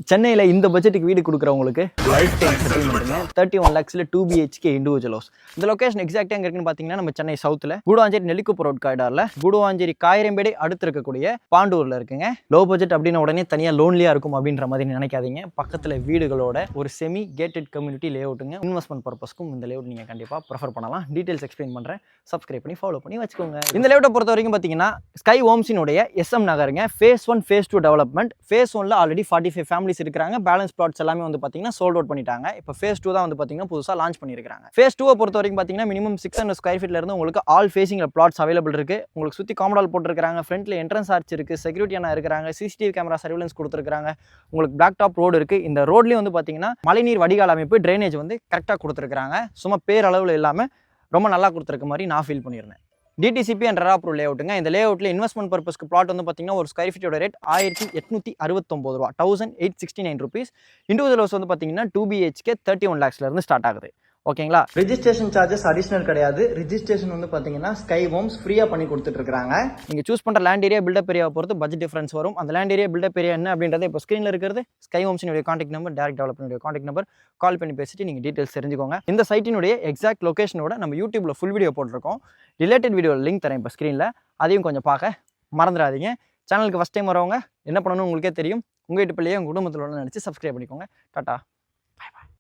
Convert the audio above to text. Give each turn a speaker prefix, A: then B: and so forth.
A: சென்னையில் இந்த பட்ஜெட்டுக்கு வீடு கொடுக்குறவங்களுக்கு லைஃப் டைம் செட்டில்மெண்ட்டுங்க 31 lakhsல 2 BHK இண்டிவிஜுவல் ஹவுஸ். இந்த லொகேஷன் எக்ஸாக்டாக எங்கே இருக்குன்னு பார்த்தீங்கன்னா நம்ம சென்னை சவுத்தில் கூடுவாஞ்சேரி நெல்லிக்குப்பம் ரோட் காரிடாரில் கூடுவாஞ்சேரி காயிரம்பேடை அடுத்து இருக்கக்கூடிய பாண்டூரில் இருக்குங்க. லோ பட்ஜெட் அப்படின்னு உடனே தனியாக லோன்லியாக இருக்கும் அப்படின்ற மாதிரி நினைக்காதீங்க. பக்கத்தில் வீடுகளோட ஒரு செமி கேட்டட் கம்யூனிட்டி லே அவுட்டுங்க. இன்வெஸ்ட்மெண்ட் பர்பஸ்க்கும் இந்த லே அவுட் நீங்கள் கண்டிப்பாக ப்ரிஃபர் பண்ணலாம். டீட்டெயில்ஸ் எக்ஸ்பிளைன் பண்ணுறேன், சப்ஸ்கிரைப் பண்ணி ஃபாலோ பண்ணி வச்சுக்கோங்க. இந்த லே அவுட்டை பொறுத்த வரைக்கும் பார்த்தீங்கன்னா ஸ்கை ஹோம்ஸினுடைய SM நகருங்க. Phase 1 phase 2 development. ஃபேஸ் 1ல ஆல்ரெடி 45 ஃபேமிலிஸ் இருக்கிறாங்க. பேலன்ஸ் பிளாட்ஸ் எல்லாமே வந்து பார்த்தீங்கன்னா சோல்ட் அவுட் பண்ணிட்டாங்க. இப்போ ஃபேஸ் 2 தான் வந்து பார்த்தீங்கன்னா புதுசாக லான்ச் பண்ணியிருக்காங்க. ஃபேஸ் 2 பொறுத்த வரைக்கும் பார்த்தீங்கன்னா மினிமம் 600 ஸ்கொயர் ஃபீட்ல இருந்து உங்களுக்கு ஆல் ஃபேசிங்ல பிளாட்ஸ் அவைலபிள் இருக்கு. உங்களுக்கு சுற்றி காம்பவுண்ட் போட்டுருக்காங்க, ஃப்ரண்ட்ல என்ட்ரன்ஸ் ஆர்ச் இருக்கு, செக்யூரிட்டியான இருக்காங்க, CCTV கேமரா சர்வேலன்ஸ் கொடுத்துருக்காங்க. உங்களுக்கு பிளாக் டாப் ரோடு இருக்கு. இந்த ரோட்லயும் வந்து பார்த்தீங்கன்னா மழைநீர் வடிகால் அமைப்பு, ட்ரைனேஜ் வந்து கரெக்டாக கொடுத்துருக்காங்க. சும்மா பேரளவில் இல்லாமல் ரொம்ப நல்லா கொடுத்துருக்க மாதிரி நான் ஃபீல் பண்ணியிருந்தேன். DTCP அண்ட் ரெரா அப்ரூவல் லே அவுட்டுங்க. இந்த லே அவுட்ல இன்வெஸ்ட்மெண்ட் பர்பஸ்க்கு பிளாட் வந்து பார்த்தீங்கன்னா ஒரு ஸ்கொயர் ஃபீட்டோட ரேட் 1869 ரூபா, 1869 ருபீஸ். இண்டிவிஜுவல் ஹவுஸ் வந்து பார்த்தீங்கன்னா 2 BHK 31 lakhsல இருந்து ஸ்டார்ட் ஆகுது. ஓகேங்களா? ரெஜிஸ்ட்ரேஷன் சார்ஜஸ் அடிஷனல் கிடையாது. ரெஜிஸ்ட்ரேஷன் வந்து பார்த்தீங்கன்னா ஸ்கை ஹோம்ஸ் ஃப்ரீயாக பண்ணி கொடுத்துட்டு இருக்காங்க. நீங்கள் சூஸ் பண்ணுற லேண்ட் ஏரியா பில்டப் ஏரியாவை பொறுத்து பட்ஜெட் டிஃபரன்ஸ் வரும். அந்த லேண்ட் ஏரியா பில்டப் ஏரியா என்ன அப்படின்றத இப்போ ஸ்க்ரீனில் இருக்கிறது ஸ்கை ஹோம்ஸினுடைய contact number, direct development contact number. Call பண்ணி பேசிட்டு நீங்கள் டீட்டெயில்ஸ் தெரிஞ்சுக்கோங்க. இந்த சைட்டினுடைய எக்ஸாக்ட் லொகேஷனோட நம்ம யூடியூப்ல ஃபுல் வீடியோ போட்டிருக்கோம். ரிலேட்டட் வீடியோ லிங்க் தரேன் இப்போ ஸ்க்ரீனில், அதையும் கொஞ்சம் பார்க்க மறந்துடாதீங்க. சேனலுக்கு ஃபஸ்ட் டைம் வரவங்க என்ன பண்ணணும்னு உங்களுக்கே தெரியும். உங்கள் வீட்டு பிள்ளையே உங்கள் குடும்பத்தில் நினச்சி சப்ஸ்கிரைப் பண்ணிக்கோங்க. டாட்டா.